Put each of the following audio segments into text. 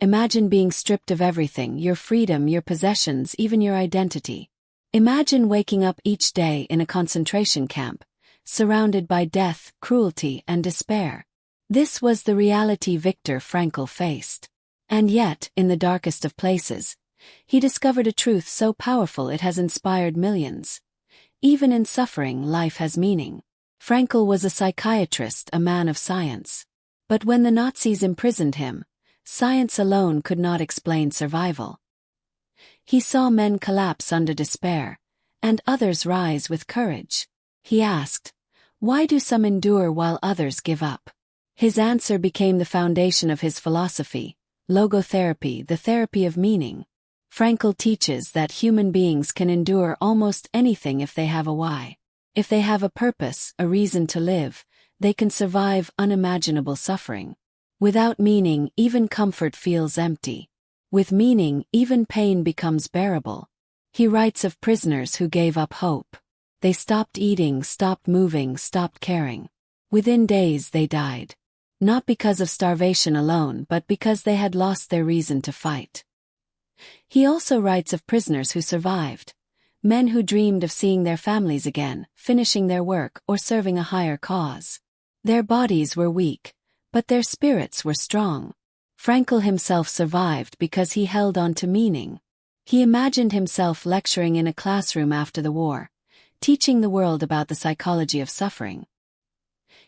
Imagine being stripped of everything, your freedom, your possessions, even your identity. Imagine waking up each day in a concentration camp, surrounded by death, cruelty, and despair. This was the reality Viktor Frankl faced. And yet, in the darkest of places, he discovered a truth so powerful it has inspired millions. Even in suffering, life has meaning. Frankl was a psychiatrist, a man of science. But when the Nazis imprisoned him, science alone could not explain survival. He saw men collapse under despair, and others rise with courage. He asked, why do some endure while others give up? His answer became the foundation of his philosophy, logotherapy, the therapy of meaning. Frankl teaches that human beings can endure almost anything if they have a why. If they have a purpose, a reason to live, they can survive unimaginable suffering. Without meaning, even comfort feels empty. With meaning, even pain becomes bearable. He writes of prisoners who gave up hope. They stopped eating, stopped moving, stopped caring. Within days they died. Not because of starvation alone, but because they had lost their reason to fight. He also writes of prisoners who survived. Men who dreamed of seeing their families again, finishing their work, or serving a higher cause. Their bodies were weak, but their spirits were strong. Frankl himself survived because he held on to meaning. He imagined himself lecturing in a classroom after the war, teaching the world about the psychology of suffering.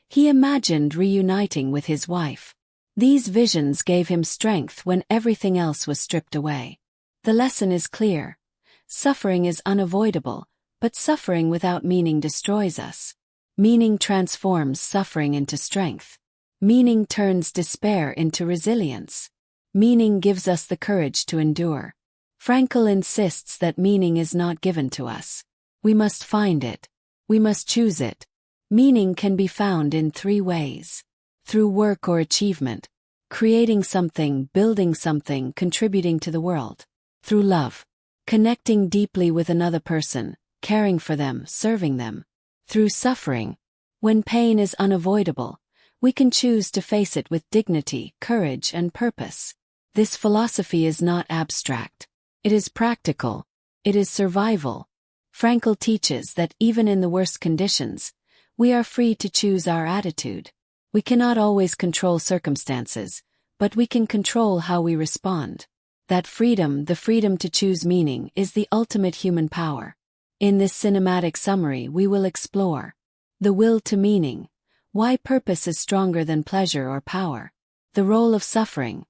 He imagined reuniting with his wife. These visions gave him strength when everything else was stripped away. The lesson is clear. Suffering is unavoidable, but suffering without meaning destroys us. Meaning transforms suffering into strength. Meaning turns despair into resilience. Meaning gives us the courage to endure. Frankl insists that meaning is not given to us. We must find it. We must choose it. Meaning can be found in 3 ways. Through work or achievement. Creating something, building something, contributing to the world. Through love. Connecting deeply with another person, caring for them, serving them. Through suffering. When pain is unavoidable, we can choose to face it with dignity, courage, and purpose. This philosophy is not abstract. It is practical. It is survival. Frankl teaches that even in the worst conditions, we are free to choose our attitude. We cannot always control circumstances, but we can control how we respond. That freedom, the freedom to choose meaning, is the ultimate human power. In this cinematic summary we will explore the will to meaning, why purpose is stronger than pleasure or power, the role of suffering,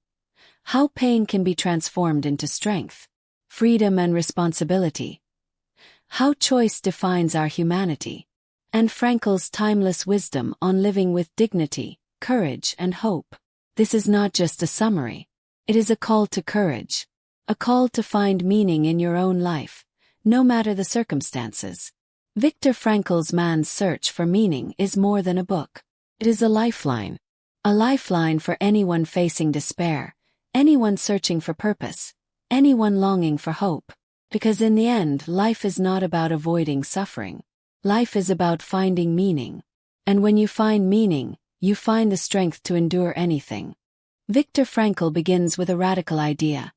how pain can be transformed into strength, freedom and responsibility, how choice defines our humanity, and Frankl's timeless wisdom on living with dignity, courage, and hope. This is not just a summary. It is a call to courage, a call to find meaning in your own life, no matter the circumstances. Viktor Frankl's Man's Search for Meaning is more than a book. It is a lifeline for anyone facing despair, anyone searching for purpose, anyone longing for hope. Because in the end, life is not about avoiding suffering. Life is about finding meaning. And when you find meaning, you find the strength to endure anything. Viktor Frankl begins with a radical idea.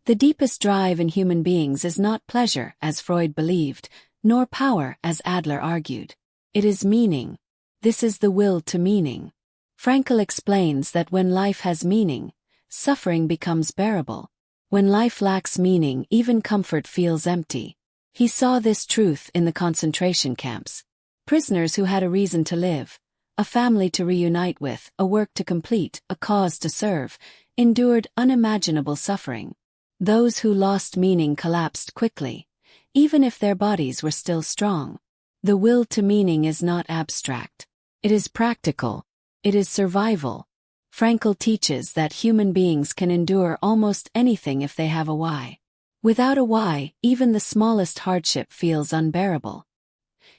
The deepest drive in human beings is not pleasure, as Freud believed, nor power, as Adler argued. It is meaning. This is the will to meaning. Frankl explains that when life has meaning, suffering becomes bearable. When life lacks meaning, even comfort feels empty. He saw this truth in the concentration camps. Prisoners who had a reason to live, a family to reunite with, a work to complete, a cause to serve, endured unimaginable suffering. Those who lost meaning collapsed quickly, even if their bodies were still strong. The will to meaning is not abstract. It is practical. It is survival. Frankl teaches that human beings can endure almost anything if they have a why. Without a why, even the smallest hardship feels unbearable.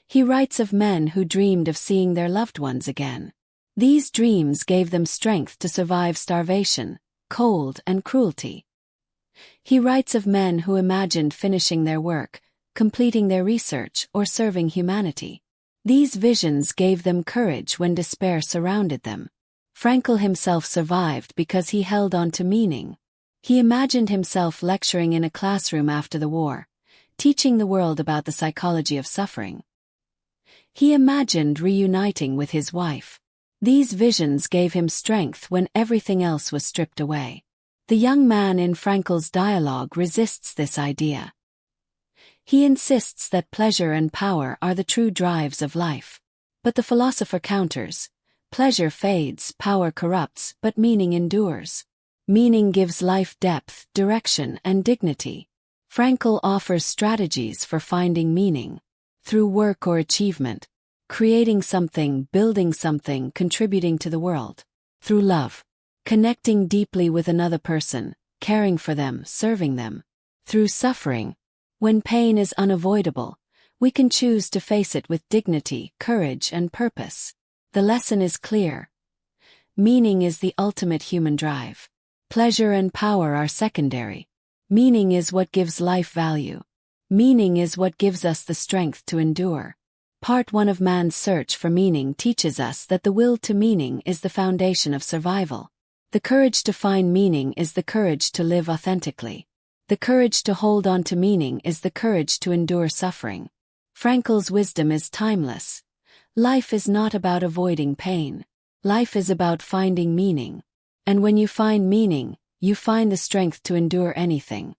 He writes of men who dreamed of seeing their loved ones again. These dreams gave them strength to survive starvation, cold, and cruelty. He writes of men who imagined finishing their work, completing their research, or serving humanity. These visions gave them courage when despair surrounded them. Frankl himself survived because he held on to meaning. He imagined himself lecturing in a classroom after the war, teaching the world about the psychology of suffering. He imagined reuniting with his wife. These visions gave him strength when everything else was stripped away. The young man in Frankl's dialogue resists this idea. He insists that pleasure and power are the true drives of life. But the philosopher counters, pleasure fades, power corrupts, but meaning endures. Meaning gives life depth, direction, and dignity. Frankl offers strategies for finding meaning. Through work or achievement. Creating something, building something, contributing to the world. Through love. Connecting deeply with another person, caring for them, serving them. Through suffering. When pain is unavoidable, we can choose to face it with dignity, courage, and purpose. The lesson is clear. Meaning is the ultimate human drive. Pleasure and power are secondary. Meaning is what gives life value. Meaning is what gives us the strength to endure. Part 1 of man's search for meaning teaches us that the will to meaning is the foundation of survival. The courage to find meaning is the courage to live authentically. The courage to hold on to meaning is the courage to endure suffering. Frankl's wisdom is timeless. Life is not about avoiding pain. Life is about finding meaning. And when you find meaning, you find the strength to endure anything.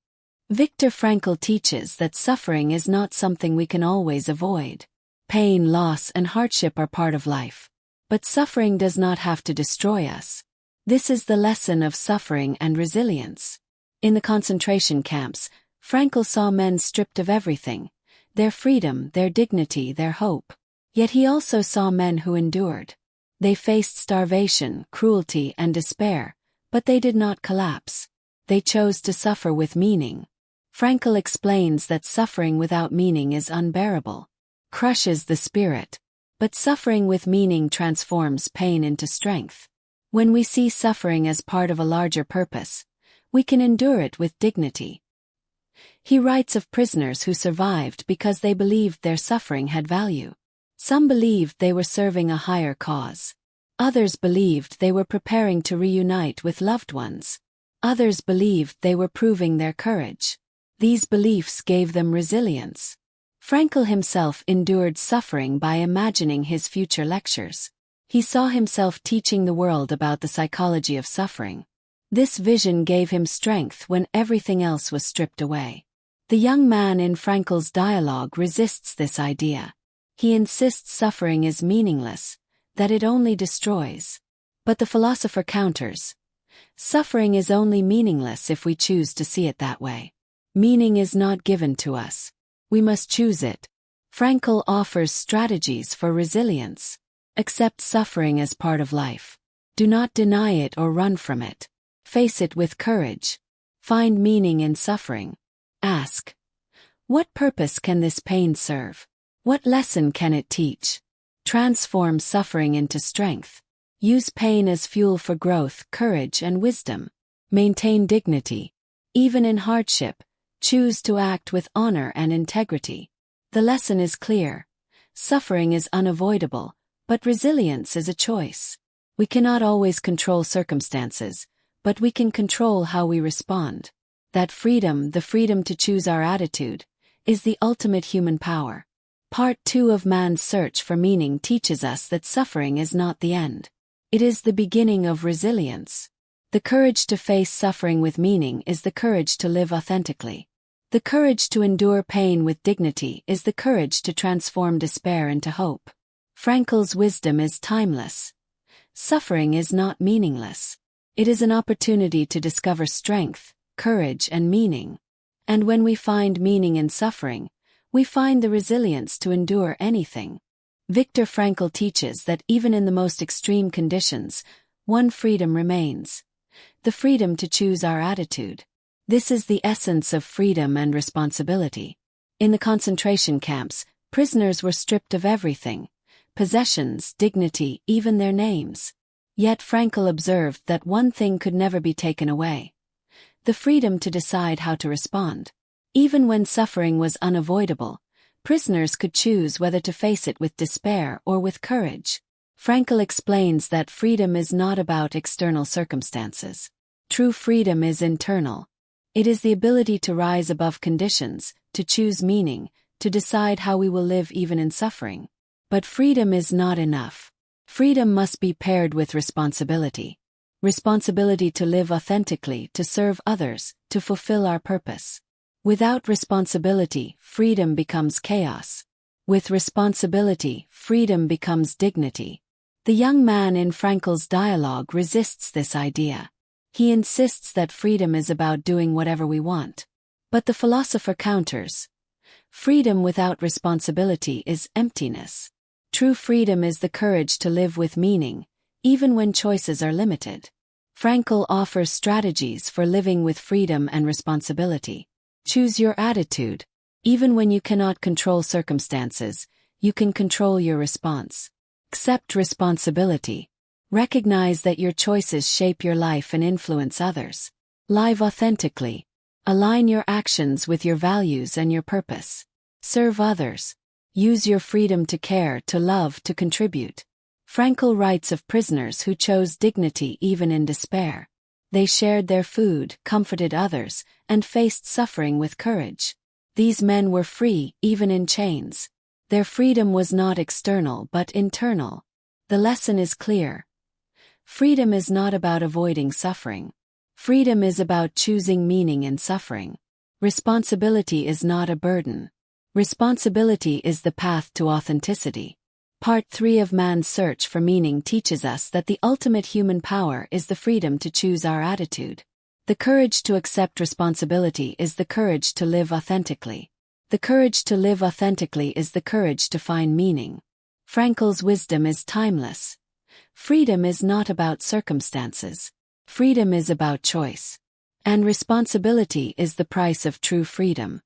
Viktor Frankl teaches that suffering is not something we can always avoid. Pain, loss, and hardship are part of life. But suffering does not have to destroy us. This is the lesson of suffering and resilience. In the concentration camps, Frankl saw men stripped of everything, their freedom, their dignity, their hope. Yet he also saw men who endured. They faced starvation, cruelty, and despair, but they did not collapse. They chose to suffer with meaning. Frankl explains that suffering without meaning is unbearable, crushes the spirit. But suffering with meaning transforms pain into strength. When we see suffering as part of a larger purpose, we can endure it with dignity. He writes of prisoners who survived because they believed their suffering had value. Some believed they were serving a higher cause. Others believed they were preparing to reunite with loved ones. Others believed they were proving their courage. These beliefs gave them resilience. Frankl himself endured suffering by imagining his future lectures. He saw himself teaching the world about the psychology of suffering. This vision gave him strength when everything else was stripped away. The young man in Frankl's dialogue resists this idea. He insists suffering is meaningless, that it only destroys. But the philosopher counters. Suffering is only meaningless if we choose to see it that way. Meaning is not given to us. We must choose it. Frankl offers strategies for resilience. Accept suffering as part of life. Do not deny it or run from it. Face it with courage. Find meaning in suffering. Ask, what purpose can this pain serve? What lesson can it teach? Transform suffering into strength. Use pain as fuel for growth, courage, and wisdom. Maintain dignity. Even in hardship, choose to act with honor and integrity. The lesson is clear. Suffering is unavoidable, but resilience is a choice. We cannot always control circumstances, but we can control how we respond. That freedom, the freedom to choose our attitude, is the ultimate human power. Part 2 of man's search for meaning teaches us that suffering is not the end. It is the beginning of resilience. The courage to face suffering with meaning is the courage to live authentically. The courage to endure pain with dignity is the courage to transform despair into hope. Frankl's wisdom is timeless. Suffering is not meaningless. It is an opportunity to discover strength, courage, and meaning. And when we find meaning in suffering, we find the resilience to endure anything. Viktor Frankl teaches that even in the most extreme conditions, one freedom remains. The freedom to choose our attitude. This is the essence of freedom and responsibility. In the concentration camps, prisoners were stripped of everything: possessions, dignity, even their names. Yet Frankl observed that one thing could never be taken away: the freedom to decide how to respond. Even when suffering was unavoidable, prisoners could choose whether to face it with despair or with courage. Frankl explains that freedom is not about external circumstances. True freedom is internal. It is the ability to rise above conditions, to choose meaning, to decide how we will live even in suffering. But freedom is not enough. Freedom must be paired with responsibility. Responsibility to live authentically, to serve others, to fulfill our purpose. Without responsibility, freedom becomes chaos. With responsibility, freedom becomes dignity. The young man in Frankl's dialogue resists this idea. He insists that freedom is about doing whatever we want. But the philosopher counters. Freedom without responsibility is emptiness. True freedom is the courage to live with meaning, even when choices are limited. Frankl offers strategies for living with freedom and responsibility. Choose your attitude. Even when you cannot control circumstances, you can control your response. Accept responsibility. Recognize that your choices shape your life and influence others. Live authentically. Align your actions with your values and your purpose. Serve others. Use your freedom to care, to love, to contribute. Frankl writes of prisoners who chose dignity even in despair. They shared their food, comforted others, and faced suffering with courage. These men were free, even in chains. Their freedom was not external but internal. The lesson is clear. Freedom is not about avoiding suffering. Freedom is about choosing meaning in suffering. Responsibility is not a burden. Responsibility is the path to authenticity. Part 3 of Man's Search for Meaning teaches us that the ultimate human power is the freedom to choose our attitude. The courage to accept responsibility is the courage to live authentically. The courage to live authentically is the courage to find meaning. Frankl's wisdom is timeless. Freedom is not about circumstances. Freedom is about choice. And responsibility is the price of true freedom.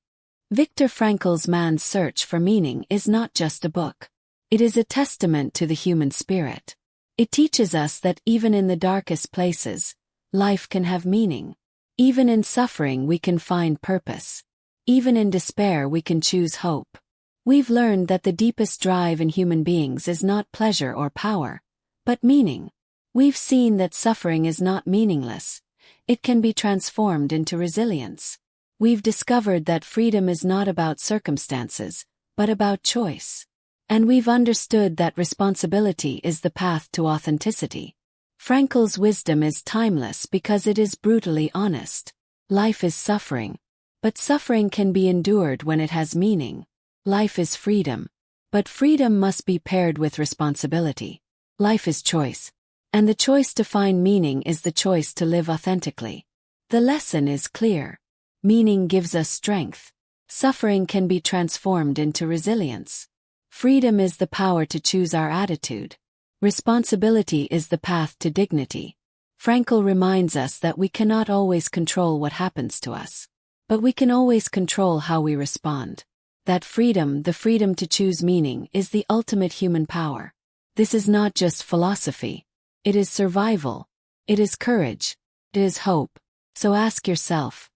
Viktor Frankl's Man's Search for Meaning is not just a book. It is a testament to the human spirit. It teaches us that even in the darkest places, life can have meaning. Even in suffering we can find purpose. Even in despair we can choose hope. We've learned that the deepest drive in human beings is not pleasure or power, but meaning. We've seen that suffering is not meaningless. It can be transformed into resilience. We've discovered that freedom is not about circumstances, but about choice. And we've understood that responsibility is the path to authenticity. Frankl's wisdom is timeless because it is brutally honest. Life is suffering. But suffering can be endured when it has meaning. Life is freedom. But freedom must be paired with responsibility. Life is choice. And the choice to find meaning is the choice to live authentically. The lesson is clear. Meaning gives us strength. Suffering can be transformed into resilience. Freedom is the power to choose our attitude. Responsibility is the path to dignity. Frankl reminds us that we cannot always control what happens to us. But we can always control how we respond. That freedom, the freedom to choose meaning, is the ultimate human power. This is not just philosophy. It is survival. It is courage. It is hope. So ask yourself,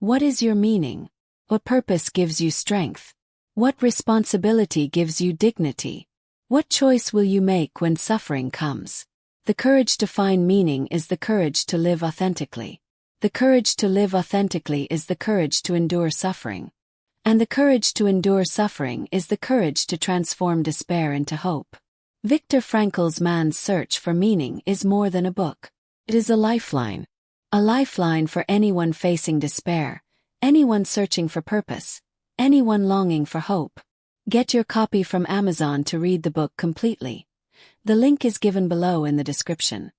what is your meaning? What purpose gives you strength? What responsibility gives you dignity? What choice will you make when suffering comes? The courage to find meaning is the courage to live authentically. The courage to live authentically is the courage to endure suffering. And the courage to endure suffering is the courage to transform despair into hope. Viktor Frankl's Man's Search for Meaning is more than a book. It is a lifeline. A lifeline for anyone facing despair, anyone searching for purpose, anyone longing for hope. Get your copy from Amazon to read the book completely. The link is given below in the description.